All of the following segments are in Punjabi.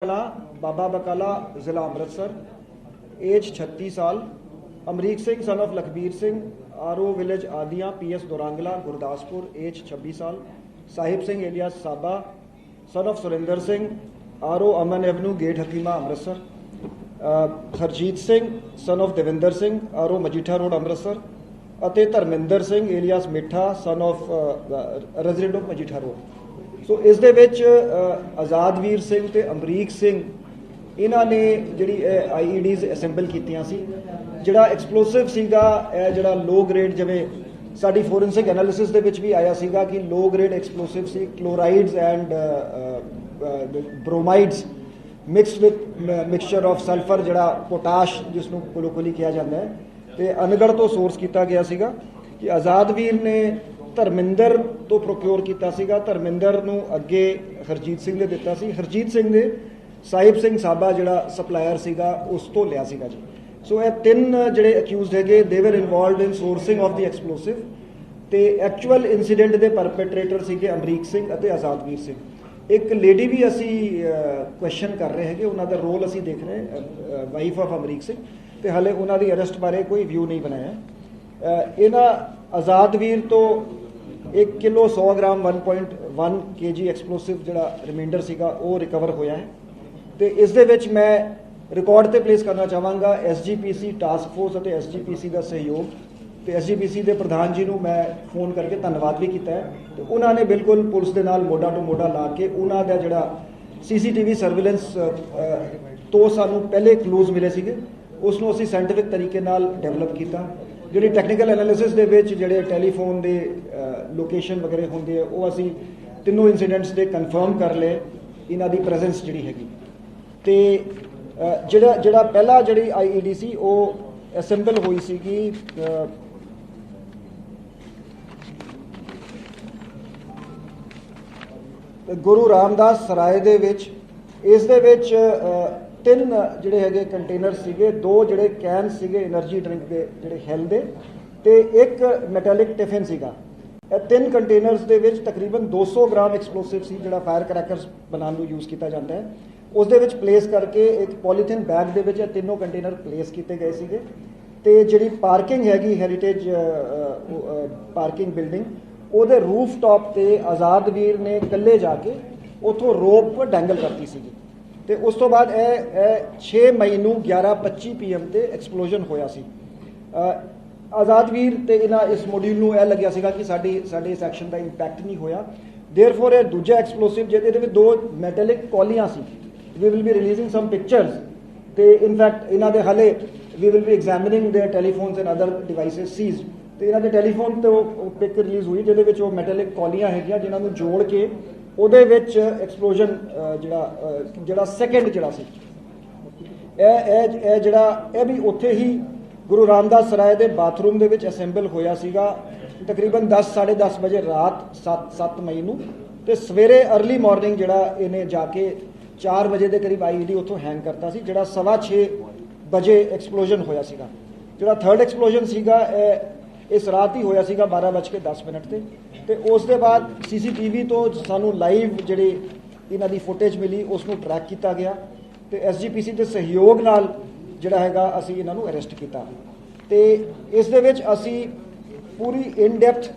कला बाबा बकाला ज़िला अमृतसर, एज 36 साल। Amrik Singh son of Lakhbir Singh, R O village Adiyan, PS Dorangla Gurdaspur, age 26 साल। Sahib Singh alias Saba son of Surendra Singh, R O Aman avenue gate Hakima Amritsar. Harjeet Singh son of Devinder Singh, R O Majitha road Amritsar. ਅਤੇ Dharminder Singh alias Mittha son of resident of Majitha road. So ਇਸ ਦੇ ਵਿੱਚ ਆਜ਼ਾਦਵੀਰ ਸਿੰਘ ਤੇ ਅਮਰੀਕ ਸਿੰਘ ਇਹਨਾਂ ਨੇ ਜਿਹੜੀ ਆਈਈਡੀਜ਼ ਅਸੈਂਬਲ ਕੀਤੀਆਂ ਸੀ। ਜਿਹੜਾ ਐਕਸਪਲੋਸਿਵ ਸੀਗਾ ਇਹ ਜਿਹੜਾ ਲੋ ਗ੍ਰੇਡ, ਜਿਵੇਂ ਸਾਡੀ ਫੋਰੈਂਸਿਕ ਐਨਾਲਿਸਿਸ ਦੇ ਵਿੱਚ ਵੀ ਆਇਆ ਸੀਗਾ ਕਿ ਲੋ ਗ੍ਰੇਡ ਐਕਸਪਲੋਸਿਵ ਸੀ, chlorides and bromides mixed with mixture of sulphur, ਜਿਹੜਾ ਪੋਟਾਸ਼ ਜਿਸ ਨੂੰ ਕੋਲੋਕੋਲੀ ਕਿਹਾ ਜਾਂਦਾ ਹੈ, ਤੇ ਅਨਗੜ ਤੋਂ ਸੋਰਸ ਕੀਤਾ ਗਿਆ ਸੀਗਾ ਕਿ ਆਜ਼ਾਦਵੀਰ ਨੇ ਧਰਮਿੰਦਰ ਤੋਂ ਪ੍ਰੋਕਿਓਰ ਕੀਤਾ ਸੀਗਾ। ਧਰਮਿੰਦਰ ਨੂੰ ਅੱਗੇ ਹਰਜੀਤ ਸਿੰਘ ਨੇ ਦਿੱਤਾ ਸੀ। ਹਰਜੀਤ ਸਿੰਘ ਨੇ ਸਾਹਿਬ ਸਿੰਘ ਸਾਬਾ ਜਿਹੜਾ ਸਪਲਾਇਰ ਸੀਗਾ ਉਸ ਤੋਂ ਲਿਆ ਸੀਗਾ ਜੀ। ਸੋ ਇਹ ਤਿੰਨ ਜਿਹੜੇ ਅਕਿਊਜ਼ਡ ਹੈਗੇ ਦੇ ਵਰ involved in sourcing of the explosive, ਤੇ ਐਕਚੁਅਲ ਇਨਸੀਡੈਂਟ ਦੇ ਪਰਪੇਟਰੇਟਰ ਸੀਗੇ ਅਮਰੀਕ ਸਿੰਘ ਅਤੇ ਆਜ਼ਾਦਵੀਰ ਸਿੰਘ। ਇੱਕ ਲੇਡੀ ਵੀ ਅਸੀਂ ਕੁਐਸਚਨ ਕਰ ਰਹੇ ਹੈਗੇ, ਉਹਨਾਂ ਦਾ ਰੋਲ ਅਸੀਂ ਦੇਖ ਰਹੇ, ਵਾਈਫ ਆਫ ਅਮਰੀਕ ਸਿੰਘ, ਤੇ ਹਾਲੇ ਉਹਨਾਂ ਦੀ ਅਰੈਸਟ ਬਾਰੇ ਕੋਈ ਵਿਊ ਨਹੀਂ ਬਣਾਇਆ। ਇਹਨਾਂ ਆਜ਼ਾਦਵੀਰ ਤੋਂ 1 ਕਿਲੋ 100 ਗ੍ਰਾਮ 1.1 kg ਐਕਸਪਲੋਸਿਵ ਜਿਹੜਾ ਰਿਮਾਈਂਡਰ ਸੀਗਾ ਉਹ ਰਿਕਵਰ ਹੋਇਆ ਹੈ। ਤੇ ਇਸ ਦੇ ਵਿੱਚ ਮੈਂ ਰਿਕਾਰਡ ਤੇ ਪਲੇਸ ਕਰਨਾ ਚਾਹਾਂਗਾ SGPC ਟਾਸਕ ਫੋਰਸ ਅਤੇ SGPC ਦਾ ਸਹਿਯੋਗ, ਤੇ SGPC ਦੇ ਪ੍ਰਧਾਨ ਜੀ ਨੂੰ ਮੈਂ ਫੋਨ ਕਰਕੇ ਧੰਨਵਾਦ ਵੀ ਕੀਤਾ ਹੈ। ਤੇ ਉਹਨਾਂ ਨੇ ਬਿਲਕੁਲ ਪੁਲਿਸ ਦੇ ਨਾਲ ਮੋਢਾ ਟੂ ਮੋਢਾ ਲਾ ਕੇ ਉਹਨਾਂ ਦਾ ਜਿਹੜਾ CCTV ਸਰਵੇਲੈਂਸ ਤੋਂ ਸਾਨੂੰ ਪਹਿਲੇ ਕਲੂਜ਼ ਮਿਲੇ ਸੀਗੇ ਉਸ ਨੂੰ ਅਸੀਂ ਸਾਇੰਟੀਫਿਕ ਤਰੀਕੇ ਨਾਲ ਡਿਵੈਲਪ ਕੀਤਾ। ਜਿਹੜੀ ਟੈਕਨੀਕਲ ਐਨਾਲਿਸਿਸ ਦੇ ਵਿੱਚ ਜਿਹੜੇ ਟੈਲੀਫੋਨ ਦੇ ਲੋਕੇਸ਼ਨ ਵਗੈਰੇ ਹੁੰਦੇ ਆ ਉਹ ਅਸੀਂ ਤਿੰਨੋਂ ਇਨਸੀਡੈਂਟਸ ਦੇ ਕਨਫਰਮ ਕਰ ਲਏ, ਇਹਨਾਂ ਦੀ ਪ੍ਰੈਜ਼ੈਂਸ ਜਿਹੜੀ ਹੈਗੀ। ਤੇ ਜਿਹੜਾ ਪਹਿਲਾ ਜਿਹੜੀ IED ਸੀ ਉਹ ਅਸੈਂਬਲ ਹੋਈ ਸੀਗੀ ਗੁਰੂ ਰਾਮਦਾਸ ਸਰਾਏ ਦੇ ਵਿੱਚ। ਇਸ ਦੇ ਵਿੱਚ 3 ਜਿਹੜੇ ਹੈਗੇ ਕੰਟੇਨਰ ਸੀਗੇ, 2 ਜਿਹੜੇ ਕੈਨ ਸੀਗੇ એનર્ਜੀ ਡਰਿੰਕ ਦੇ ਜਿਹੜੇ ਹੈਲ ਦੇ, ਤੇ 1 ਮੈਟੈਲਿਕ ਟਿਫਿਨ ਸੀਗਾ। ਇਹ 3 ਕੰਟੇਨਰਸ ਦੇ ਵਿੱਚ ਤਕਰੀਬਨ 200 ਗ੍ਰਾਮ ਐਕਸਪਲੋਸਿਵ ਸੀ ਜਿਹੜਾ ਫਾਇਰ ਕਰੈਕਰਸ ਬਣਾਉਣ ਨੂੰ ਯੂਜ਼ ਕੀਤਾ ਜਾਂਦਾ ਹੈ। ਉਸ ਦੇ ਵਿੱਚ ਪਲੇਸ ਕਰਕੇ ਇੱਕ ਪੋਲੀਥੀਨ ਬੈਗ ਦੇ ਵਿੱਚ ਇਹ ਤਿੰਨੋਂ ਕੰਟੇਨਰ ਪਲੇਸ ਕੀਤੇ ਗਏ ਸੀਗੇ। ਤੇ ਜਿਹੜੀ ਪਾਰਕਿੰਗ ਹੈਗੀ ਹੈਰੀਟੇਜ ਪਾਰਕਿੰਗ ਬਿਲਡਿੰਗ, ਉਹਦੇ ਰੂਫ ਟਾਪ ਤੇ ਆਜ਼ਾਦਵੀਰ ਨੇ ਇਕੱਲੇ ਜਾ ਕੇ ਉੱਥੋਂ ਰੋਪ ਡੈਂਗਲ ਕਰਤੀ ਸੀਗੀ। ਤੇ ਉਸ ਤੋਂ ਬਾਅਦ ਇਹ 6 ਮਈ ਨੂੰ 11:25 PM ਤੇ ਐਕਸਪਲੋਜਨ ਹੋਇਆ ਸੀ। ਆਜ਼ਾਦਵੀਰ ਤੇ ਇਹਨਾਂ ਇਸ ਮੋਡਿਊਲ ਨੂੰ ਇਹ ਲੱਗਿਆ ਸੀਗਾ ਕਿ ਸਾਡੇ ਇਸ ਐਕਸ਼ਨ ਦਾ ਇੰਪੈਕਟ ਨਹੀਂ ਹੋਇਆ। ਦੇਅਰਫੋਰ ਇਹ ਦੂਜਾ ਐਕਸਪਲੋਸਿਵ ਜਿਹਦੇ ਵਿੱਚ 2 ਮੈਟੈਲਿਕ ਕੌਲੀਆਂ ਸੀ, we will be releasing some pictures, ਤੇ ਇਨਫੈਕਟ ਇਹਨਾਂ ਦੇ ਹਾਲੇ we will be examining their telephones and other devices seized. ਤੇ ਇਹਨਾਂ ਦੇ ਟੈਲੀਫੋਨ ਤੋਂ ਪਿਕ ਰਿਲੀਜ਼ ਹੋਈ ਜਿਹਦੇ ਵਿੱਚ ਉਹ ਮੈਟੈਲਿਕ ਕੌਲੀਆਂ ਹੈਗੀਆਂ ਜਿਨ੍ਹਾਂ ਨੂੰ ਜੋੜ ਕੇ ਉਹਦੇ ਵਿੱਚ ਐਕਸਪਲੋਜਨ ਜਿਹੜਾ ਸੈਕਿੰਡ ਜਿਹੜਾ ਸੀ ਇਹ ਜਿਹੜਾ ਇਹ ਵੀ ਉੱਥੇ ਹੀ ਗੁਰੂ ਰਾਮਦਾਸ ਸਰਾਏ ਦੇ ਬਾਥਰੂਮ ਦੇ ਵਿੱਚ ਅਸੈਂਬਲ ਹੋਇਆ ਸੀਗਾ ਤਕਰੀਬਨ 10-10:30 ਵਜੇ ਰਾਤ 7 ਮਈ ਨੂੰ। ਤੇ ਸਵੇਰੇ ਅਰਲੀ ਮਾਰਨਿੰਗ ਜਿਹੜਾ ਇਹਨੇ ਜਾ ਕੇ 4 ਵਜੇ ਦੇ ਕਰੀਬ IED ਉੱਥੋਂ ਹੈਂਗ ਕਰਤਾ ਸੀ, ਜਿਹੜਾ 6:15 ਵਜੇ ਐਕਸਪਲੋਜਨ ਹੋਇਆ ਸੀਗਾ। ਜਿਹੜਾ ਥਰਡ ਐਕਸਪਲੋਜਨ ਸੀਗਾ ਇਸ ਰਾਤ ਹੀ ਹੋਇਆ ਸੀਗਾ 12:10 ਤੇ ਉਸ ਦੇ ਬਾਅਦ CCTV ਤੋਂ ਸਾਨੂੰ ਲਾਈਵ ਜਿਹੜੇ ਇਹਨਾਂ ਦੀ ਫੁਟੇਜ ਮਿਲੀ ਉਸ ਨੂੰ ਟਰੈਕ ਕੀਤਾ ਗਿਆ ਤੇ SGPC ਦੇ ਸਹਿਯੋਗ ਨਾਲ ਜਿਹੜਾ ਹੈਗਾ ਅਸੀਂ ਇਹਨਾਂ ਨੂੰ ਅਰੈਸਟ ਕੀਤਾ। ਤੇ ਇਸ ਦੇ ਵਿੱਚ ਅਸੀਂ ਪੂਰੀ ਇਨ ਡੈਪਥ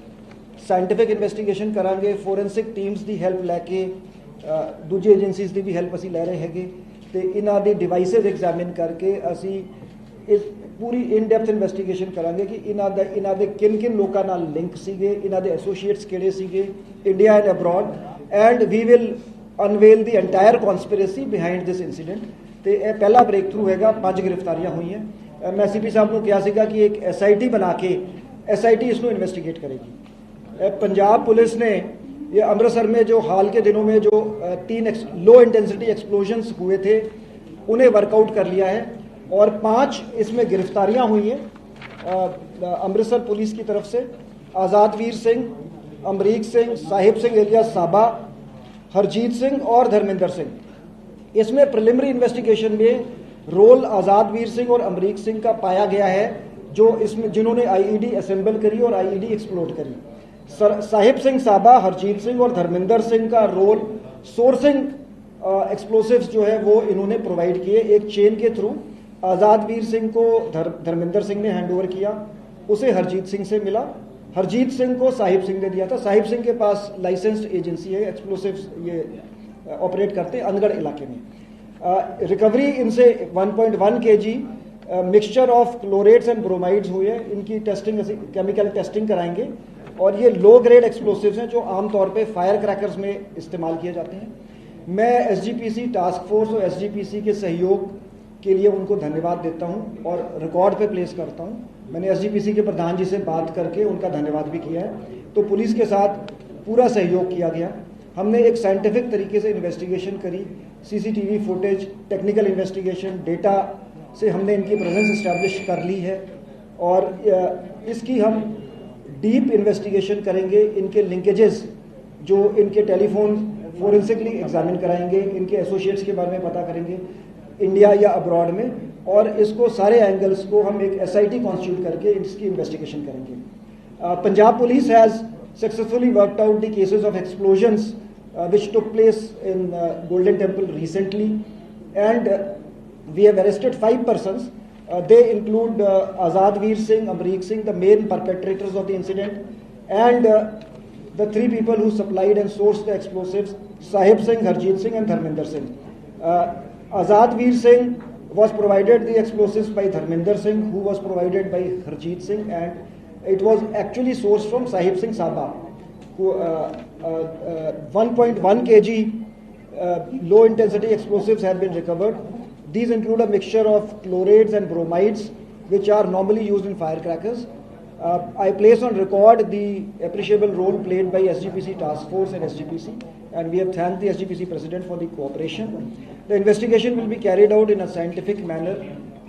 ਸਾਇੰਟੀਫਿਕ ਇਨਵੈਸਟੀਗੇਸ਼ਨ ਕਰਾਂਗੇ, ਫੋਰੈਂਸਿਕ ਟੀਮਸ ਦੀ ਹੈਲਪ ਲੈ ਕੇ, ਦੂਜੀ ਏਜੰਸੀਜ਼ ਦੀ ਵੀ ਹੈਲਪ ਅਸੀਂ ਲੈ ਰਹੇ ਹੈਗੇ, ਤੇ ਇਹਨਾਂ ਦੇ ਡਿਵਾਈਸਿਸ ਐਗਜ਼ਾਮਿਨ ਕਰਕੇ ਅਸੀਂ ਇਸ ਪੂਰੀ ਇਨ ਡੈਪਥ ਇਨਵੈਸਟੀਗੇਸ਼ਨ ਕਰਾਂਗੇ ਕਿ ਇਹਨਾਂ ਦੇ ਕਿਨ ਲੋਕਾਂ ਨਾਲ ਲਿੰਕ ਸੀਗੇ, ਇਹਨਾਂ ਦੇ ਐਸੋਸੀਏਟਸ ਕਿਹੜੇ ਸੀਗੇ India and abroad, and we will unveil the entire conspiracy behind this incident. ਤੇ ਇਹ ਪਹਿਲਾ ਬ੍ਰੇਕ ਥਰੂ ਹੈਗਾ, 5 ਗ੍ਰਿਫਤਾਰੀਆਂ ਹੋਈਆਂ। ਮੈਂ CP ਸਾਹਿਬ ਨੂੰ ਕਿਹਾ ਸੀਗਾ ਕਿ ਇੱਕ SIT ਬਣਾ ਕੇ SIT ਇਸ ਨੂੰ इन्वेस्टिगेट करेगी। पंजाब पुलिस ने ये अमृतसर में जो हाल के दिनों में जो 3 लो इंटेंसिटी एक्सप्लोजन्स हुए थे उन्हें वर्कआउट कर लिया है और 5 इसमें गिरफ्तारियां हुई हैं अमृतसर पुलिस की तरफ से। आज़ादवीर सिंह, अमरीक सिंह, साहिब सिंह एलियास साबा, हरजीत सिंह और धर्मेंद्र सिंह। इसमें प्रिलिमिनरी इन्वेस्टिगेशन में रोल आज़ादवीर सिंह और अमरीक सिंह का पाया गया है, जो इसमें जिन्होंने IED असेंबल करी और IED एक्सप्लोड करी। साहिब सिंह साबा, हरजीत सिंह और धर्मेंद्र सिंह का रोल सोर्सिंग एक्सप्लोसिव्स जो है वो इन्होंने प्रोवाइड किए। एक चेन के थ्रू आज़ाद वीर सिंह को धर्मेंद्र सिंह ने हैंडओवर किया, उसे हरजीत सिंह से मिला, हरजीत सिंह को साहिब सिंह ने दिया था। साहिब सिंह के पास लाइसेंस्ड एजेंसी है, एक्सप्लोसिव्स ये ऑपरेट करते हैं अनगढ़ इलाके में। रिकवरी इनसे 1.1 kg mixture of chlorates and bromides हुए हैं। इनकी टेस्टिंग केमिकल टेस्टिंग कराएंगे और ये लो ग्रेड एक्सप्लोसिव्स हैं जो आमतौर पे फायर क्रैकर्स में इस्तेमाल किए जाते हैं। मैं एसजीपीसी टास्क फोर्स और एसजीपीसी के सहयोग के लिए उनको धन्यवाद देता हूं और रिकॉर्ड पे प्लेस करता हूं। मैंने एसजीपीसी के प्रधान जी से बात करके उनका धन्यवाद भी किया है। तो पुलिस के साथ पूरा सहयोग किया गया। हमने एक साइंटिफिक तरीके से इन्वेस्टिगेशन करी, CCTV footage, technical investigation, data से हमने इनकी प्रेजेंस इस्टेब्लिश कर ली है और इसकी हम डीप इन्वेस्टिगेशन करेंगे। इनके लिंकेजेस जो इनके टेलीफोन फोरेंसिकली एग्जामिन कराएंगे, इनके एसोसिएट्स के बारे में पता करेंगे इंडिया या अब्रॉड में, और इसको सारे एंगल्स को हम एक एसआईटी कॉन्स्टिट्यूट करके इसकी इन्वेस्टिगेशन करेंगे। Punjab police has successfully worked out the cases of explosions which took place in Golden Temple recently, and we have arrested 5 persons. They include Azad Veer Singh, Amreek Singh, the main perpetrators of the incident, and the 3 people who supplied and sourced the explosives, Sahib Singh, Harjeet Singh and Dharminder Singh. Azad Veer Singh was provided the explosives by Dharminder Singh, who was provided by Harjeet Singh, and it was actually sourced from Sahib Singh Sabha. 1.1 kg low intensity explosives have been recovered. These include a mixture of chlorides and bromides which are normally used in firecrackers. I place on record the appreciable role played by SGPC task force and SGPC, and we have thanked the SGPC president for the cooperation. The investigation will be carried out in a scientific manner.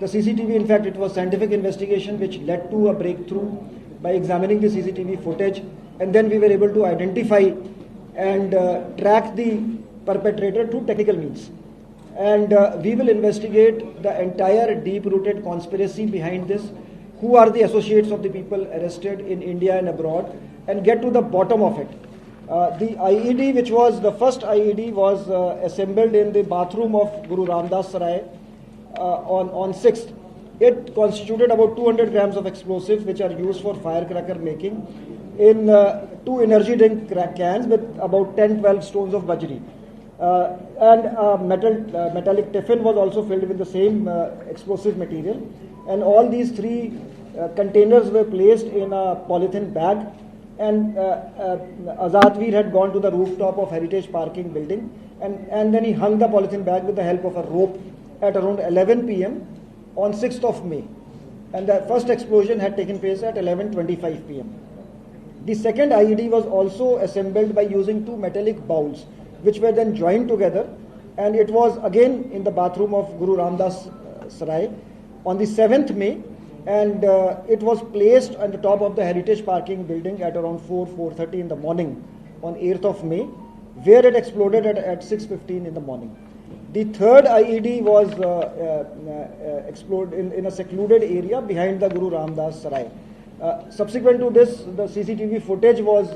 The CCTV, in fact, it was scientific investigation which led to a breakthrough by examining the CCTV footage, and then we were able to identify and track the perpetrator through technical means. And we will investigate the entire deep-rooted conspiracy behind this, who are the associates of the people arrested in India and abroad, and get to the bottom of it. The IED, which was the first IED, was assembled in the bathroom of Guru Ramdas Sarai on 6th. It constituted about 200 grams of explosives which are used for firecracker making in 2 energy drink cans with about 10-12 stones of bajri. And a metallic tiffin was also filled with the same explosive material. And all these 3 containers were placed in a polythene bag. And Azad Veer had gone to the rooftop of Heritage Parking building, and then he hung the polythene bag with the help of a rope at around 11 p.m. on 6th of May. And the first explosion had taken place at 11:25 p.m. The second IED was also assembled by using 2 metallic bowls, which were then joined together, and it was again in the bathroom of Guru Ramdas Sarai on the 7th May, and it was placed on the top of the Heritage Parking building at around 4:30 in the morning on 8th of May, where it exploded at 6:15 in the morning. The third IED was exploded in a secluded area behind the Guru Ramdas Sarai. Subsequent to this, the CCTV footage was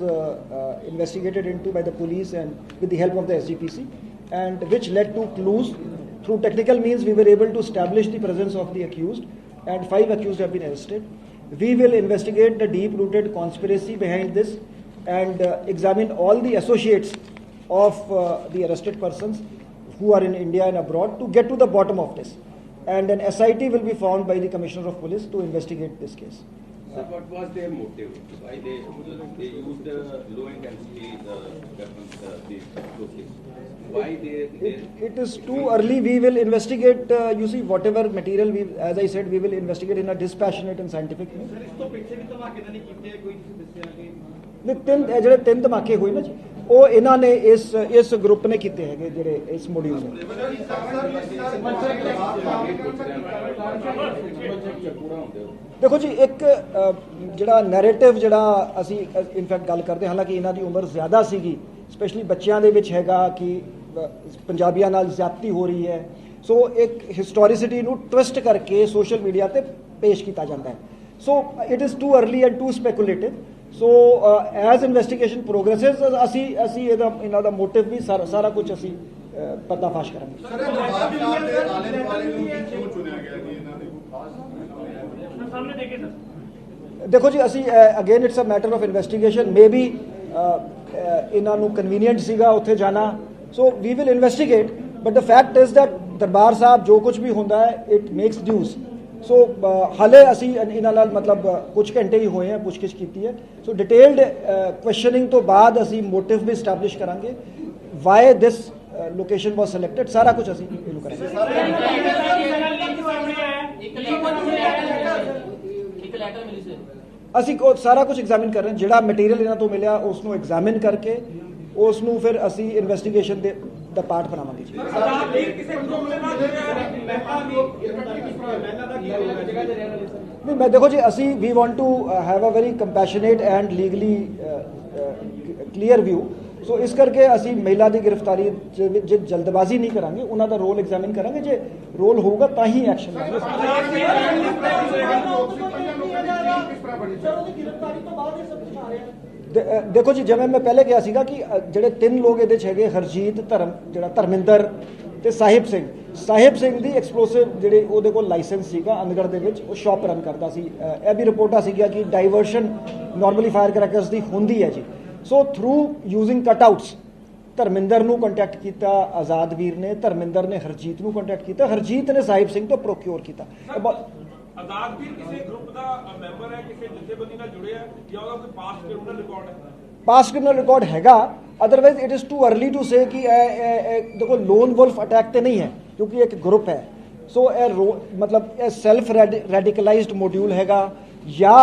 investigated into by the police and with the help of the SGPC, and which led to clues. Through technical means, we were able to establish the presence of the accused, and 5 accused have been arrested. We will investigate the deep-rooted conspiracy behind this and examine all the associates of the arrested persons who are in India and abroad to get to the bottom of this. And an SIT will be formed by the Commissioner of Police to investigate this case. Sir, what was their motive? Why they used the low intensity weapons, the explosives? Why It is too early. We will investigate. You see, whatever material as I said, we will investigate in a dispassionate and scientific way. ਜਿਹੜੇ 3 ਧਮਾਕੇ ਹੋਏ ਨਾ ਜੀ, ਉਹ ਇਹਨਾਂ ਨੇ ਇਸ ਗਰੁੱਪ ਨੇ ਕੀਤੇ ਹੈਗੇ, ਜਿਹੜੇ ਇਸ ਮੋਡਿਊਲ ਨੇ। ਦੇਖੋ ਜੀ, ਇੱਕ ਜਿਹੜਾ ਨੈਰੇਟਿਵ ਜਿਹੜਾ ਅਸੀਂ ਇਨਫੈਕਟ ਗੱਲ ਕਰਦੇ, ਹਾਲਾਂਕਿ ਇਹਨਾਂ ਦੀ ਉਮਰ ਜ਼ਿਆਦਾ ਸੀਗੀ, ਸਪੈਸ਼ਲੀ ਬੱਚਿਆਂ ਦੇ ਵਿੱਚ ਹੈਗਾ ਕਿ ਪੰਜਾਬੀਆਂ ਨਾਲ ਜ਼ਿਆਦਤੀ ਹੋ ਰਹੀ ਹੈ। ਸੋ ਇੱਕ ਹਿਸਟੋਰੀਸਿਟੀ ਨੂੰ ਟਵਿਸਟ ਕਰਕੇ ਸੋਸ਼ਲ ਮੀਡੀਆ ਤੇ ਪੇਸ਼ ਕੀਤਾ ਜਾਂਦਾ ਹੈ। So it is too early and too speculative. So as investigation progresses ਅਸੀਂ ਇਹਨਾਂ ਦਾ ਮੋਟਿਵ ਵੀ ਸਾਰਾ ਕੁਝ ਅਸੀਂ ਪਰਦਾਫਾਸ਼ ਕਰਾਂਗੇ। ਸਰ ਇਹ ਦਰਬਾਰ ਸਾਹਿਬ ਦੇ ਆਲੇ ਦੁਆਲੇ ਨੂੰ ਕਿਉਂ ਚੁਣਿਆ ਗਿਆ ਜੀ? ਇਹਨਾਂ ਦੇ ਕੋਈ ਖਾਸ ਸਾਹਮਣੇ ਦੇਖੇ ਸਰ। ਦੇਖੋ ਜੀ, ਅਸੀਂ again it's a matter of investigation. Maybe ਇਹਨਾਂ ਨੂੰ ਕਨਵੀਨੀਐਂਟ ਸੀਗਾ ਉੱਥੇ ਜਾਣਾ, so we will investigate, but the fact is that Darbar Sahib ਜੋ ਕੁਝ ਵੀ ਹੁੰਦਾ ਹੈ ਇਟ ਮੇਕਸ ਨਿਊਜ਼। ਸੋ ਹਾਲੇ ਅਸੀਂ ਇਹਨਾਂ ਨਾਲ ਮਤਲਬ ਕੁਝ ਘੰਟੇ ਹੀ ਹੋਏ ਆ ਪੁੱਛਗਿੱਛ ਕੀਤੀ ਹੈ। ਸੋ ਡਿਟੇਲਡ ਕੁਐਸਚਨਿੰਗ ਤੋਂ ਬਾਅਦ ਅਸੀਂ ਮੋਟਿਵ ਵੀ ਸਟੈਬਲਿਸ਼ ਕਰਾਂਗੇ, ਵਾਈ ਦਿਸ ਲੋਕੇਸ਼ਨ ਵਾਸ ਸਿਲੈਕਟਡ, ਸਾਰਾ ਕੁਝ ਅਸੀਂ ਇਹਨੂੰ ਕਰਾਂਗੇ। ਅਸੀਂ ਸਾਰਾ ਕੁਝ ਐਗਜ਼ਾਮਿਨ ਕਰ ਰਹੇ ਹਾਂ, ਜਿਹੜਾ ਮਟੀਰੀਅਲ ਇਹਨਾਂ ਤੋਂ ਮਿਲਿਆ ਉਸ ਨੂੰ ਐਗਜ਼ਾਮਿਨ ਕਰਕੇ ਉਸ ਨੂੰ ਫਿਰ ਅਸੀਂ ਇਨਵੈਸਟੀਗੇਸ਼ਨ ਦੇ ਦਾ ਪਾਰਟ ਬਣਾਵਾਂਗੇ ਜੀ। ਨਹੀਂ, ਮੈਂ ਦੇਖੋ ਜੀ, ਅਸੀਂ we want to have a very compassionate and legally clear view. So ਇਸ ਕਰਕੇ ਅਸੀਂ ਮਹਿਲਾ ਦੀ ਗ੍ਰਿਫਤਾਰੀ ਜੇ ਜਲਦਬਾਜ਼ੀ ਨਹੀਂ ਕਰਾਂਗੇ, ਉਹਨਾਂ ਦਾ ਰੋਲ ਐਗਜ਼ਾਮਿਨ ਕਰਾਂਗੇ, ਜੇ ਰੋਲ ਹੋਊਗਾ ਤਾਂ ਹੀ ਐਕਸ਼ਨ ਲਾਂਗੇ। ਦੇਖੋ ਜੀ, ਜਿਵੇਂ ਮੈਂ ਪਹਿਲੇ ਕਿਹਾ ਸੀਗਾ ਕਿ ਜਿਹੜੇ 3 ਲੋਕ ਇਹਦੇ 'ਚ ਹੈਗੇ, ਹਰਜੀਤ, ਜਿਹੜਾ ਧਰਮਿੰਦਰ ਤੇ ਸਾਹਿਬ ਸਿੰਘ ਦੀ ਐਕਸਪਲੋਸਿਵ ਜਿਹੜੇ ਉਹਦੇ ਕੋਲ ਲਾਇਸੈਂਸ ਸੀਗਾ ਅੰਦਗੜ ਦੇ ਵਿੱਚ, ਉਹ ਸ਼ਾਪ ਰਨ ਕਰਦਾ ਸੀ। ਇਹ ਵੀ ਰਿਪੋਰਟਾਂ ਸੀਗੀਆਂ ਕਿ ਡਾਈਵਰਸ਼ਨ ਨਾਰਮਲੀ ਫਾਇਰ ਕਰੈਕਰਸ ਦੀ ਹੁੰਦੀ ਹੈ ਜੀ। ਸੋ ਥਰੂ ਯੂਜ਼ਿੰਗ ਕਟਆਊਟਸ ਧਰਮਿੰਦਰ ਨੂੰ ਕੰਟੈਕਟ ਕੀਤਾ ਆਜ਼ਾਦਵੀਰ ਨੇ, ਧਰਮਿੰਦਰ ਨੇ ਹਰਜੀਤ ਨੂੰ ਕੰਟੈਕਟ ਕੀਤਾ, ਹਰਜੀਤ ਨੇ ਸਾਹਿਬ ਸਿੰਘ ਤੋਂ ਪ੍ਰੋਕਿਓਰ ਕੀਤਾ। ਆਜ਼ਾਦਵੀਰ ਕਿਸੇ ਗਰੁੱਪ ਦਾ ਮੈਂਬਰ ਹੈ, ਕਿਸੇ ਜਥੇਬੰਦੀ ਨਾਲ ਜੁੜਿਆ ਹੈ ਜਾਂ ਉਹਦਾ ਕੋਈ ਪਾਸਟ ਕ੍ਰਿਮੀਨਲ ਰਿਕਾਰਡ ਹੈ? ਪਾਸਟ ਕ੍ਰਿਮੀਨਲ ਰਿਕਾਰਡ ਹੈਗਾ, otherwise it is too early to say ਕਿ ਇਹ ਦੇਖੋ ਲੋਨ ਵੁਲਫ ਅਟੈਕ ਤੇ ਨਹੀਂ ਹੈ, ਕਿਉਂਕਿ ਇੱਕ ਗਰੁੱਪ ਹੈ। ਸੋ ਇਹ ਮਤਲਬ ਇਹ ਸੈਲਫ ਰੈਡੀਕਲਾਈਜ਼ਡ ਮੋਡਿਊਲ ਹੈਗਾ, ਜਾਂ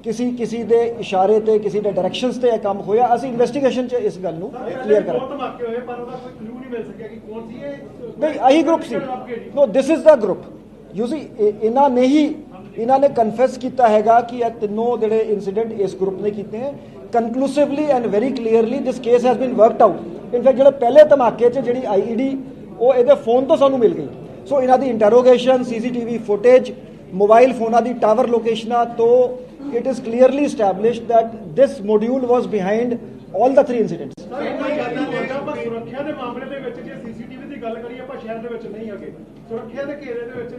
ਕਿਸੇ ਦੇ ਇਸ਼ਾਰੇ ਤੇ, ਕਿਸੇ ਦੇ ਡਾਇਰੈਕਸ਼ਨਸ ਤੇ ਇਹ ਕੰਮ ਹੋਇਆ। ਅਸੀਂ ਇਨਵੈਸਟੀਗੇਸ਼ਨ 'ਚ ਇਸ ਗੱਲ ਨੂੰ ਕਲੀਅਰ ਕਰਾਂਗੇ। ਬਹੁਤ ਧਮਾਕੇ ਹੋਏ ਪਰ ਉਹਦਾ ਕੋਈ ਕਲੂ ਨਹੀਂ ਮਿਲ ਸਕਿਆ ਕਿ ਕੌਣ ਸੀ ਇਹ। ਨਹੀਂ, ਆਹੀ ਗਰੁੱਪ ਸੀ। No, this is the group. You see, ਇਹਨਾਂ ਨੇ ਕਨਫੈਸ ਕੀਤਾ ਹੈਗਾ ਕਿ ਇਹ ਤਿੰਨੋਂ ਜਿਹੜੇ ਇਨਸੀਡੈਂਟ ਇਸ ਗਰੁੱਪ ਨੇ ਕੀਤੇ ਹੈ। Conclusively and very clearly this case has been worked out. In fact ਜਿਹੜੇ ਪਹਿਲੇ ਧਮਾਕੇ 'ਚ ਜਿਹੜੀ IED ਉਹ ਇਹਦੇ ਫੋਨ ਤੋਂ ਸਾਨੂੰ ਮਿਲ ਗਈ। ਸੋ ਇਹਨਾਂ ਦੀ ਇੰਟਰੋਗੇਸ਼ਨ, CCTV ਫੁਟੇਜ, ਮੋਬਾਈਲ ਫੋਨਾਂ ਦੀ ਟਾਵਰ ਲੋਕੇਸ਼ਨਾਂ ਤੋਂ it is clearly established that this module was behind all the 3 incidents. ਸੁਰੱਖਿਆ ਦੇ ਮਾਮਲੇ ਦੇ ਵਿੱਚ ਜੇ CCTV ਦੀ ਗੱਲ ਕਰੀਏ, ਆਪਾਂ ਸ਼ਹਿਰ ਦੇ ਵਿੱਚ ਨਹੀਂ ਹੈਗੇ, ਸੁਰੱਖਿਆ ਦੇ ਘੇਰੇ ਦੇ ਵਿੱਚ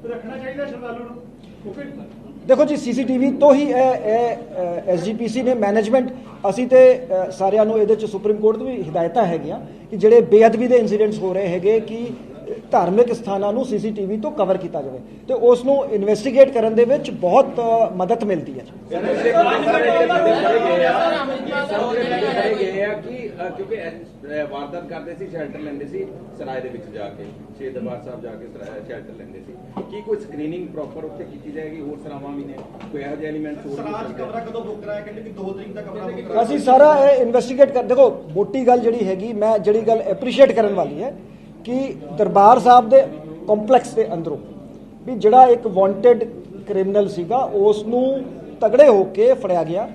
ਰੱਖਣਾ ਚਾਹੀਦਾ ਸ਼ਰਧਾਲੂ ਨੂੰ, ਕਿਉਂਕਿ ਦੇਖੋ ਜੀ, CCTV ਤੋਂ ਹੀ ਇਹ SGPC ਨੇ ਮੈਨੇਜਮੈਂਟ, ਅਸੀਂ ਤੇ ਸਾਰਿਆਂ ਨੂੰ ਇਹਦੇ 'ਚ ਸੁਪਰੀਮ ਕੋਰਟ ਦੀ ਵੀ ਹਿਦਾਇਤਾਂ ਹੈਗੀਆਂ ਕਿ ਜਿਹੜੇ ਬੇਅਦਬੀ ਦੇ ਇਨਸੀਡੈਂਟਸ ਹੋ ਰਹੇ ਹੈਗੇ ਕਿ ਧਾਰਮਿਕ ਸਥਾਨਾਂ ਨੂੰ CCTV ਤੋਂ ਕਵਰ ਕੀਤਾ ਜਾਵੇ ਤੇ ਉਸ ਨੂੰ ਇਨਵੈਸਟੀਗੇਟ ਕਰਨ ਦੇ ਵਿੱਚ ਬਹੁਤ ਮਦਦ ਮਿਲਦੀ ਹੈ। ਕਿਉਂਕਿ ਵਾਰਦਾਤ ਕਰਦੇ ਸੀ, ਸ਼ੈਲਟਰ ਲੈਂਦੇ ਸੀ ਸਰਾਏ ਦੇ ਵਿੱਚ ਜਾ ਕੇ, ਸ਼ਹੀਦ ਦਰਬਾਰ ਸਾਹਿਬ ਜਾ ਕੇ ਸ਼ੈਲਟਰ ਲੈਂਦੇ ਸੀ। ਕੀ ਕੋਈ ਸਕਰੀਨਿੰਗ ਪ੍ਰੋਪਰ ਉੱਥੇ ਕੀਤੀ ਜਾਏਗੀ? ਹੋਰ ਸਰਾਵਾਂ ਵੀ ਨੇ, ਕੋਈ ਇਹੋ ਜਿਹੇ ਐਲੀਮੈਂਟਸ ਹੋਰ ਕਮਰਾ ਕਦੋਂ ਬੁੱਕ ਕਰਾਇਆ? ਕਹਿੰਦੇ ਕਿ 2 ਤਰੀਕ ਦਾ ਕਮਰਾ ਬੁੱਕ ਕਰਾਇਆ। ਅਸੀਂ ਸਾਰਾ ਇਹ ਇਨਵੈਸਟੀਗੇਟ ਕਰ, ਦੇਖੋ ਮੋਟੀ ਗੱਲ ਜਿਹੜੀ ਹੈਗੀ, ਮੈਂ ਜਿਹੜੀ ਗੱਲ ਐਪਰੀਸ਼ੀਏਟ ਕਰਨ ਵਾਲੀ ਹੈ ਕਿ ਦਰਬਾਰ ਸਾਹਿਬ ਦੇ ਕੰਪਲੈਕਸ ਦੇ ਅੰਦਰੋਂ ਵੀ ਜਿਹੜਾ ਇੱਕ ਵਾਂਟਡ ਕ੍ਰਿਮੀਨਲ ਸੀਗਾ ਉਸ ਨੂੰ ਤਗੜੇ ਹੋ ਕੇ ਫੜਿਆ ਗਿਆ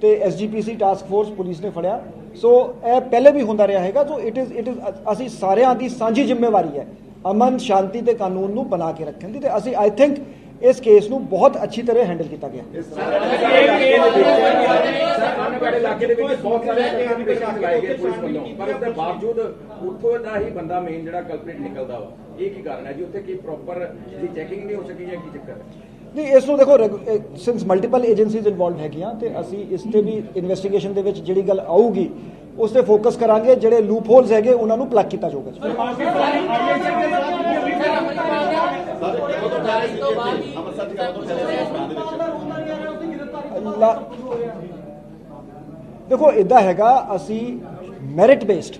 ਤੇ SGPC ਟਾਸਕ ਫੋਰਸ ਪੁਲਿਸ ਨੇ ਫੜਿਆ। ਸੋ ਇਹ ਪਹਿਲੇ ਵੀ ਹੁੰਦਾ ਰਿਹਾ ਹੈਗਾ। ਸੋ ਇਟ ਇਜ਼ ਅਸੀਂ ਸਾਰਿਆਂ ਦੀ ਸਾਂਝੀ ਜ਼ਿੰਮੇਵਾਰੀ ਹੈ ਅਮਨ ਸ਼ਾਂਤੀ ਤੇ ਕਾਨੂੰਨ ਨੂੰ ਬਣਾ ਕੇ ਰੱਖਣ ਦੀ, ਤੇ ਅਸੀਂ ਆਈ ਥਿੰਕ ਇਸ ਕੇਸ ਨੂੰ ਬਹੁਤ ਅੱਛੀ ਤਰ੍ਹਾਂ ਹੈਂਡਲ ਕੀਤਾ ਗਿਆ। ਇਲਾਕੇ ਦੇ ਵਿੱਚ ਬਹੁਤ ਸਾਰੇ ਇਨਵੈਸਟੀਗੇਸ਼ਨ ਚਲਾਏ ਗਏ ਪੁਲਿਸ ਵੱਲੋਂ, ਪਰ ਉਸ ਦੇ ਬਾਵਜੂਦ ਉੱਥੋਂ ਦਾ ਹੀ ਬੰਦਾ ਮੇਨ ਜਿਹੜਾ ਕਲਪਰੇਟ ਨਿਕਲਦਾ ਵਾ। ਇਹ ਕੀ ਕਾਰਨ ਹੈ ਜੀ? ਉੱਥੇ ਕੀ ਪ੍ਰੋਪਰ ਦੀ ਚੈਕਿੰਗ ਨਹੀਂ ਹੋ ਸਕੀ ਜਾਂ ਕੀ ਚੱਕਰ ਹੈ? ਨਹੀਂ, ਇਸ ਨੂੰ ਦੇਖੋ ਸਿੰਸ ਮਲਟੀਪਲ ਏਜੰਸੀਜ਼ ਇਨਵੋਲਵ ਹੈਗੀਆਂ ਤੇ ਅਸੀਂ ਇਸ ਤੇ ਵੀ ਇਨਵੈਸਟੀਗੇਸ਼ਨ ਦੇ ਵਿੱਚ ਜਿਹੜੀ ਗੱਲ ਆਊਗੀ ਉਸ ਤੇ ਫੋਕਸ ਕਰਾਂਗੇ। ਜਿਹੜੇ ਲੂਪ ਹੋਲਸ ਹੈਗੇ ਉਹਨਾਂ ਨੂੰ ਪਲੱਗ ਕੀਤਾ ਜਾਊਗਾ। ਦੇਖੋ ਇਦਾਂ ਹੈਗਾ, ਅਸੀਂ merit based,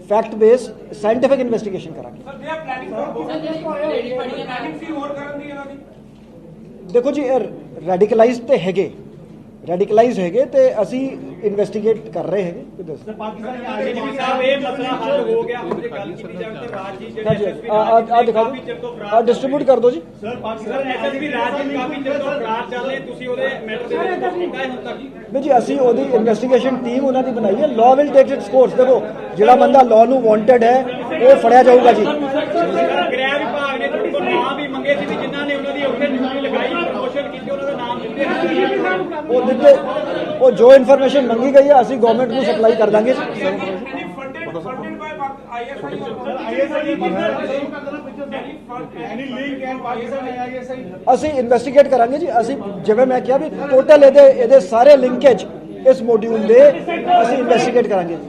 fact based scientific investigation ਕਰਾਂਗੇ। ਦੇਖੋ ਜੀ, ਇਹ ਰੈਡੀਕਲਾਈਜ਼ਡ ਤੇ ਹੈਗੇ, ਰੈਡੀਕਲਾਈਜ਼ ਹੈਗੇ ਤੇ ਅਸੀਂ ਇਨਵੈਸਟੀਗੇਟ ਕਰ ਰਹੇ ਹੈਗੇ। ਆ ਦਿਖਾ ਦਿਓ, ਆ ਡਿਸਟ੍ਰੀਬਿਊਟ ਕਰ ਦਿਓ ਜੀ। ਨਹੀਂ ਜੀ, ਅਸੀਂ ਉਹਦੀ ਇਨਵੈਸਟੀਗੇਸ਼ਨ ਟੀਮ ਉਹਨਾਂ ਦੀ ਬਣਾਈ ਹੈ। Law will take it's course. ਦੇਖੋ ਜਿਹੜਾ ਬੰਦਾ ਲਾਅ ਨੂੰ ਵਾਂਟਡ ਹੈ ਉਹ ਫੜਿਆ ਜਾਊਗਾ ਜੀ। ਗ੍ਰਹਿ ਵਿਭਾਗ ਨੇ ਤੁਹਾਡੇ ਕੋਲ ਨਾਮ ਵੀ ਮੰਗੇ ਸੀ, ਜਿਨ੍ਹਾਂ ਨੇ ਉਹਨਾਂ ਦੀ ਉੱਥੇ ਡਿਊਟੀ ਲਗਾਈ, ਪ੍ਰਮੋਸ਼ਨ ਕੀਤੀ, ਉਹਨਾਂ ਦਾ ਨਾਮ ਦਿੱਤੇ ਉਹ ਦਿੱਤੇ, ਉਹ ਜੋ ਇਨਫੋਰਮੇਸ਼ਨ ਮੰਗੀ ਗਈ ਹੈ ਅਸੀਂ ਗਵਰਨਮੈਂਟ ਨੂੰ ਸਪਲਾਈ ਕਰ ਦਾਂਗੇ। ISI any link and Pakistan ISI ਅਸੀਂ ਇਨਵੈਸਟੀਗੇਟ ਕਰਾਂਗੇ ਜੀ। ਅਸੀਂ ਜਿਵੇਂ ਮੈਂ ਕਿਹਾ ਵੀ ਟੋਟਲ ਇਹਦੇ ਸਾਰੇ ਲਿੰਕੇਜ ਇਸ ਮੋਡਿਊਲ ਦੇ ਅਸੀਂ ਇਨਵੈਸਟੀਗੇਟ ਕਰਾਂਗੇ ਜੀ।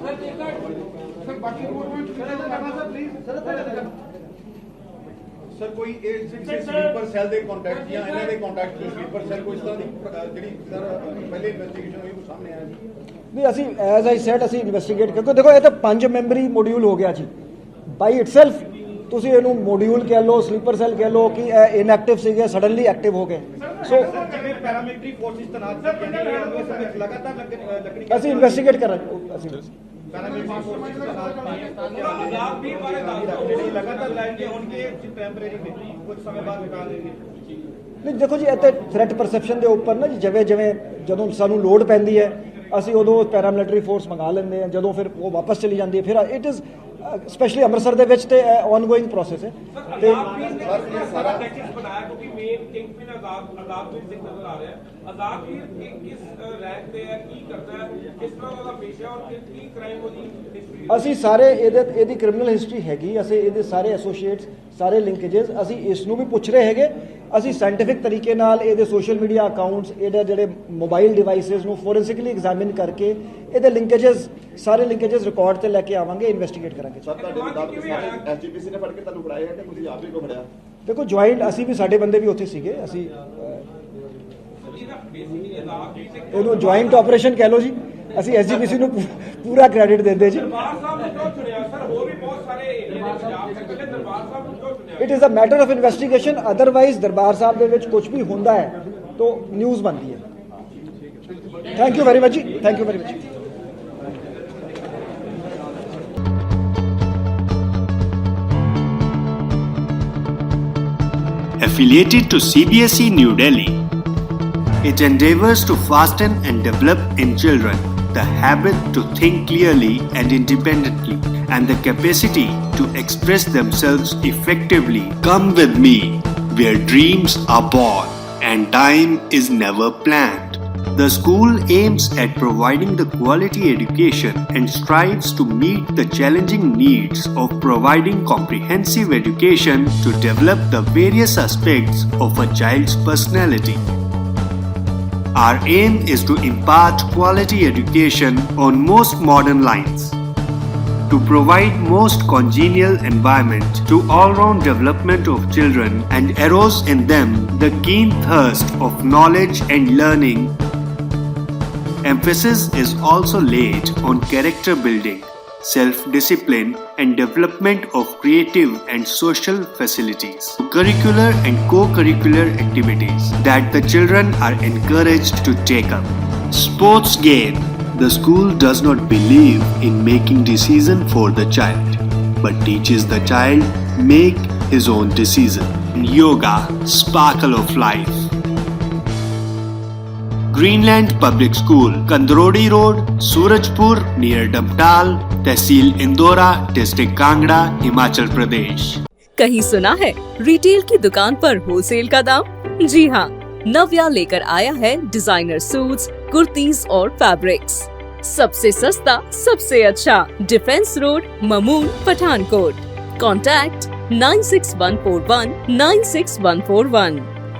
ਸਰ ਕੋਈ ਇਹ ਸਲੀਪਰ ਸੈੱਲ ਦੇ ਕੰਟੈਕਟ ਜਾਂ ਇਹਨਾਂ ਦੇ ਕੰਟੈਕਟ ਵਿੱਚ ਸਲੀਪਰ ਸੈੱਲ ਕੋਈ ਇਸ ਤਰ੍ਹਾਂ ਦੀ ਜਿਹੜੀ ਸਰ ਪਹਿਲੇ ਇਨਵੈਸਟੀਗੇਸ਼ਨ ਹੋਈ ਉਹ ਸਾਹਮਣੇ ਆਇਆ ਜੀ? ਨਹੀਂ, ਅਸੀਂ ਐਜ਼ ਆਈ ਸੈਡ ਅਸੀਂ ਇਨਵੈਸਟੀਗੇਟ ਕਿਉਂਕਿ ਦੇਖੋ ਇਹ ਤਾਂ 5 ਮੈਂਬਰੀ ਮੋਡਿਊਲ ਹੋ ਗਿਆ ਜੀ ਬਾਈ ਇਟਸੈਲਫ। ਤੁਸੀਂ ਇਹਨੂੰ ਮੋਡਿਊਲ ਕਹਿ ਲਓ, ਸਲੀਪਰ ਸੈੱਲ ਕਹਿ ਲਓ ਕਿ ਇਹ ਇਨਐਕਟਿਵ ਸੀਗੇ, ਸਡਨਲੀ ਐਕਟਿਵ ਹੋ ਗਏ। ਸੋ ਜਿਵੇਂ ਪੈਰਾਮਿਲਟਰੀ ਫੋਰਸਿਸ ਤੈਨਾਤ ਕੀਤੀਆਂ ਗਈਆਂ ਉਸ ਵਿੱਚ ਲਗਾਤਾਰ ਲੱਗਣੀ ਅਸੀਂ ਇਨਵੈਸਟੀਗੇਟ ਕਰਾਂਗੇ। ਅਸੀਂ ਪੈਰਾਮਿਲਟਰੀ ਫੋਰਸਿਸ ਤੈਨਾਤ ਆਜ਼ਾਦ ਵੀਰ ਬਾਰੇ ਦੱਸ ਦਿਓ। ਜਿਹੜੀ ਲਗਾਤਾਰ ਲਾਈਨਗੇ ਹੋਣਗੇ ਟੈਂਪਰੇਰੀ ਕੁਝ ਸਮੇਂ ਬਾਅਦ ਨਿਕਾਲ ਦੇਣਗੇ। ਨਹੀਂ ਦੇਖੋ ਜੀ, ਇੱਥੇ ਥ੍ਰੈਟ ਪਰਸੈਪਸ਼ਨ ਦੇ ਉੱਪਰ ਨਾ ਜੀ ਜਿਵੇਂ ਜਦੋਂ ਸਾਨੂੰ ਲੋਡ ਪੈਂਦੀ ਹੈ ਅਸੀਂ ਉਦੋਂ ਪੈਰਾਮਿਲਟਰੀ ਫੋਰਸ ਮੰਗਾ ਲੈਂਦੇ ਹਾਂ, ਜਦੋਂ ਫਿਰ ਉਹ ਵਾਪਸ ਚਲੀ ਜਾਂਦੀ ਹੈ ਫਿਰ ਇਟ ਇਜ਼ ਸਪੈਸ਼ਲੀ ਅੰਮ੍ਰਿਤਸਰ ਦੇ ਵਿੱਚ ਤੇ ਆਨਗੋਇੰਗ ਪ੍ਰੋਸੈਸ ਹੈ। ਤੇ ਆਜ਼ਾਦ ਵੀਰ ਨੇ ਸਾਰਾ ਟੈਕਸ ਬਣਾਇਆ ਕਿਉਂਕਿ ਮੇਨ ਕਿੰਗ ਪਿਨ ਆਜ਼ਾਦ ਵੀਰ ਸਿੰਘ ਨਜ਼ਰ ਆ ਰਿਹਾ ਹੈ। ਆਜ਼ਾਦ ਵੀਰ ਕਿਸ ਰੈਂਕ ਤੇ ਹੈ, ਕੀ ਕਰਦਾ ਹੈ, ਕਿਸ ਤਰ੍ਹਾਂ ਉਹਦਾ ਪੇਸ਼ਾ ਔਰ ਕੀ ਕ੍ਰਾਈਮ ਉਹਦੀ ਹਿਸਟਰੀ? ਅਸੀਂ ਸਾਰੇ ਇਹਦੀ ਕ੍ਰਿਮੀਨਲ ਹਿਸਟਰੀ ਹੈਗੀ, ਅਸੀਂ ਇਹਦੇ ਸਾਰੇ ਐਸੋਸੀਏਟਸ ਸਾਰੇ ਲਿੰਕੇजेस ਅਸੀਂ ਇਸ ਨੂੰ ਵੀ ਪੁੱਛ ਰਹੇ ਹੈਗੇ। ਅਸੀਂ ਸਾਇੰਟੀਫਿਕ ਤਰੀਕੇ ਨਾਲ ਇਹਦੇ ਸੋਸ਼ਲ ਮੀਡੀਆ ਅਕਾਊਂਟਸ, ਇਹਦੇ ਜਿਹੜੇ ਮੋਬਾਈਲ ਡਿਵਾਈਸਿਸ ਨੂੰ ਫੋਰੈਂਸਿਕਲੀ ਐਗਜ਼ਾਮਿਨ ਕਰਕੇ ਇਹਦੇ ਲਿੰਕੇजेस ਸਾਰੇ ਲਿੰਕੇजेस ਰਿਕਾਰਡ ਤੇ ਲੈ ਕੇ ਆਵਾਂਗੇ, ਇਨਵੈਸਟੀਗੇਟ ਕਰਾਂਗੇ। ਸਰ ਤੁਹਾਡੇ ਮੁਤਾਬਕ ਐਸਜੀਪੀਸੀ ਨੇ ਫੜ ਕੇ ਤੁਹਾਨੂੰ ਫੜਾਇਆ ਤੇ ਤੁਸੀਂ ਆਪ ਹੀ ਕੋ ਫੜਿਆ? ਦੇਖੋ ਜੁਆਇੰਟ ਅਸੀਂ ਵੀ ਸਾਡੇ ਬੰਦੇ ਵੀ ਉੱਥੇ ਸੀਗੇ। ਅਸੀਂ ਇਹਨੂੰ ਜੁਆਇੰਟ ਆਪਰੇਸ਼ਨ ਕਹਿ ਲਓ ਜੀ। ਅਸੀਂ ਐਸਜੀਪੀਸੀ ਨੂੰ ਪੂਰਾ ਕ੍ਰੈਡਿਟ ਦਿੰਦੇ ਜੀ। ਦਰਬਾਰ ਸਾਹਿਬ ਨੂੰ ਕਿਉਂ ਚੁਣਿਆ ਸਰ? ਹੋਰ ਵੀ ਬਹੁਤ ਸਾਰੇ ਏਰੀਆ ਦੇ ਪੰਜਾਬ ਦੇ ਪਹਿਲੇ ਦਰਬਾਰ ਸਾਹਿਬ ਨੂੰ ਕਿਉਂ ਚੁਣਿਆ? It is a matter of investigation. Otherwise Darbar Sahib ਦੇ ਵਿੱਚ ਕੁਝ ਵੀ ਹੁੰਦਾ ਹੈ ਤਾਂ ਨਿਊਜ਼ ਬਣਦੀ ਹੈ। ਥੈਂਕ ਯੂ ਵੈਰੀ ਮਚ ਜੀ, thank you very much. Affiliated to CBSE New Delhi, it endeavors to fasten and develop in children the habit to think clearly and independently and the capacity to express themselves effectively. Come with me where dreams are born and time is never planned. The school aims at providing the quality education and strives to meet the challenging needs of providing comprehensive education to develop the various aspects of a child's personality. Our aim is to impart quality education on most modern lines, to provide most congenial environment to all-round development of children and arouse in them the keen thirst of knowledge and learning. Emphasis is also laid on character building, self-discipline and development of creative and social facilities, curricular and co-curricular activities that the children are encouraged to take up. Sports game. The school does not believe in making decision for the child, but teaches the child make his own decision. Yoga, sparkle of life. Greenland Public School, Kandrodi Road, Surajpur near Damtal, tehsil Indora, district Kangra, Himachal Pradesh. कहीं सुना है रिटेल की दुकान पर होलसेल का दाम? जी हाँ, नव्या लेकर आया है डिजाइनर सूट्स, कुर्तीज और फैब्रिक्स। सबसे सस्ता, सबसे अच्छा, defence road, Mamun, Pathankot. Contact 96141 96141।